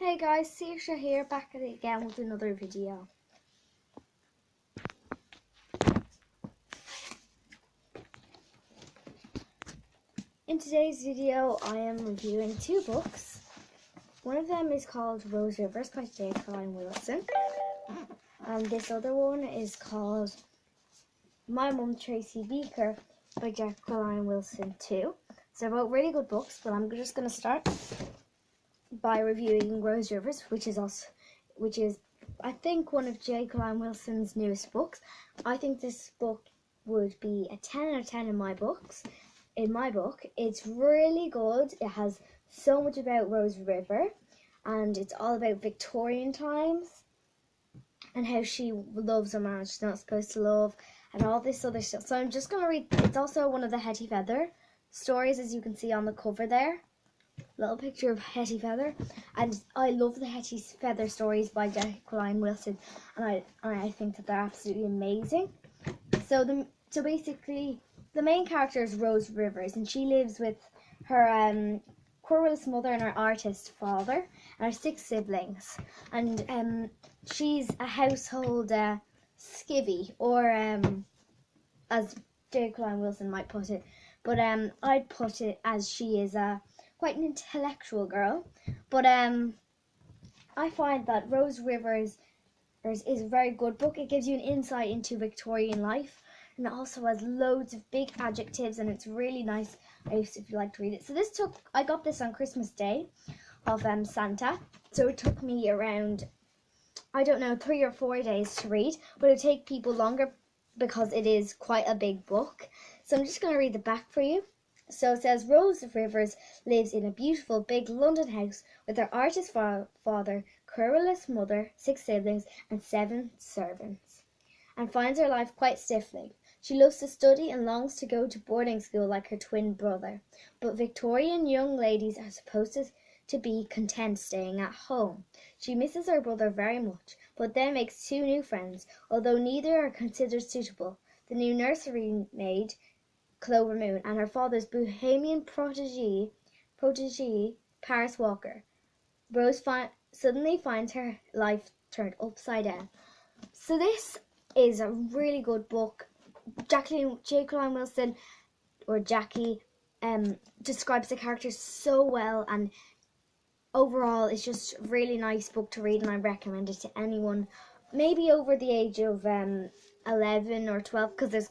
Hey guys, Saoirse here, back at it again with another video. In today's video, I am reviewing two books. One of them is called Rose Rivers by Jacqueline Wilson. And this other one is called My Mum Tracy Beaker by Jacqueline Wilson too. So they're both really good books, but I'm just going to start by reviewing Rose Rivers, which is I think one of Jacqueline Wilson's newest books. I think this book would be a 10 out of 10 in my book. It's really good. It has so much about Rose River, and it's all about Victorian times and how she loves a man she's not supposed to love and all this other stuff. So I'm just going to read. It's also one of the Hetty Feather stories, as you can see on the cover there. Little picture of Hetty Feather, and I love the Hetty Feather stories by Jacqueline Wilson, and I think that they're absolutely amazing. So basically the main character is Rose Rivers, and she lives with her querulous mother and her artist father and her 6 siblings, and she's a household skivvy, or as Jacqueline Wilson might put it, but I'd put it as she is quite an intellectual girl. But I find that Rose Rivers is a very good book. It gives you an insight into Victorian life, and it also has loads of big adjectives, and it's really nice if you like to read it. So I got this on Christmas Day of Santa, so it took me around, I don't know, 3 or 4 days to read, but it'll take people longer because it is quite a big book. So I'm just going to read the back for you. So it says, Rose Rivers lives in a beautiful big London house with her artist father, querulous mother, 6 siblings and 7 servants, and finds her life quite stifling. She loves to study and longs to go to boarding school like her twin brother, but Victorian young ladies are supposed to be content staying at home. She misses her brother very much, but then makes 2 new friends, although neither are considered suitable. The new nursery maid, Clover Moon, and her father's bohemian protege, Paris Walker. Rose suddenly finds her life turned upside down. So this is a really good book. Jacqueline Wilson, or Jackie, describes the characters so well, and overall it's just a really nice book to read, and I recommend it to anyone maybe over the age of 11 or 12, because there's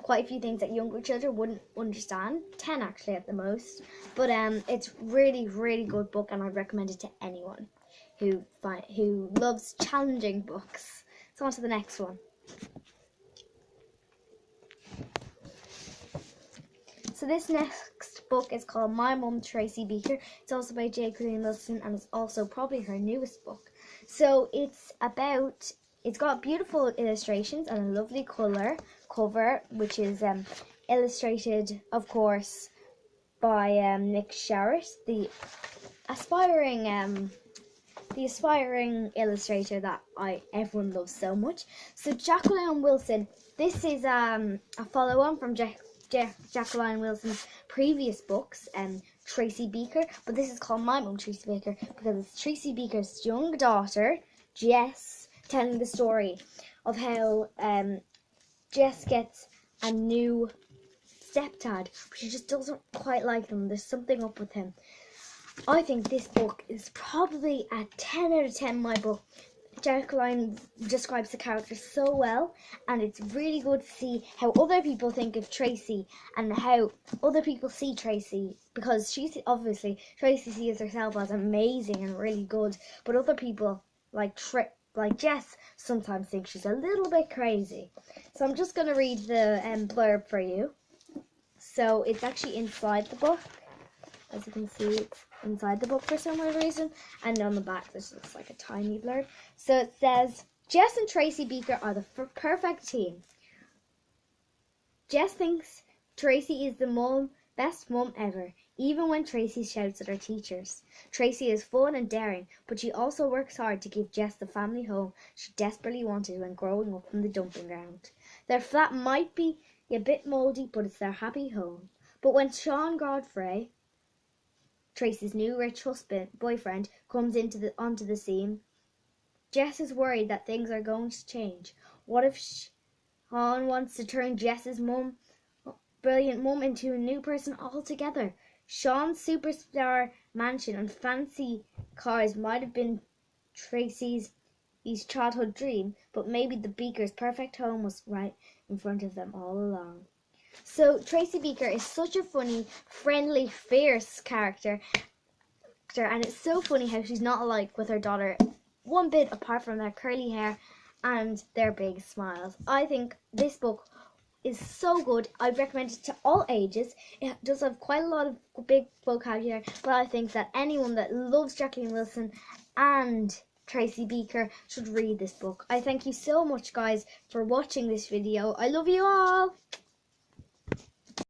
quite a few things that younger children wouldn't understand. 10 actually at the most. But it's really, really good book, and I'd recommend it to anyone who loves challenging books. So on to the next one. So this next book is called My Mum Tracy Beaker. It's also by Jacqueline Wilson, and it's also probably her newest book. So it's got beautiful illustrations and a lovely cover, which is illustrated, of course, by Nick Sharratt, the aspiring illustrator that everyone loves so much. So Jacqueline Wilson, this is a follow-on from Jacqueline Wilson's previous books, Tracy Beaker, but this is called My Mum Tracy Beaker because it's Tracy Beaker's young daughter, Jess, telling the story of how Jess gets a new stepdad, but she just doesn't quite like him. There's something up with him. I think this book is probably a 10 out of 10 my book. Jacqueline describes the characters so well, and it's really good to see how other people think of Tracy and how other people see Tracy, because Tracy sees herself as amazing and really good, but other people like Jess sometimes think she's a little bit crazy. So I'm just going to read the blurb for you. So it's actually inside the book. As you can see, it's inside the book for some reason, and on the back there's just like a tiny blurb. So it says, Jess and Tracy Beaker are the perfect team. Jess thinks Tracy is the best mum ever, even when Tracy shouts at her teachers. Tracy is fun and daring, but she also works hard to give Jess the family home she desperately wanted when growing up in the dumping ground. Their flat might be a bit mouldy, but it's their happy home. But when Sean Godfrey Tracy's new rich boyfriend, comes onto the scene. Jess is worried that things are going to change. What if Sean wants to turn Jess's brilliant mum into a new person altogether? Sean's superstar mansion and fancy cars might have been Tracy's childhood dream, but maybe the Beaker's perfect home was right in front of them all along. So Tracy Beaker is such a funny, friendly, fierce character, and it's so funny how she's not alike with her daughter one bit, apart from their curly hair and their big smiles. I think this book is so good. I'd recommend it to all ages. It does have quite a lot of big vocabulary, but I think that anyone that loves Jacqueline Wilson and Tracy Beaker should read this book. I thank you so much, guys, for watching this video. I love you all.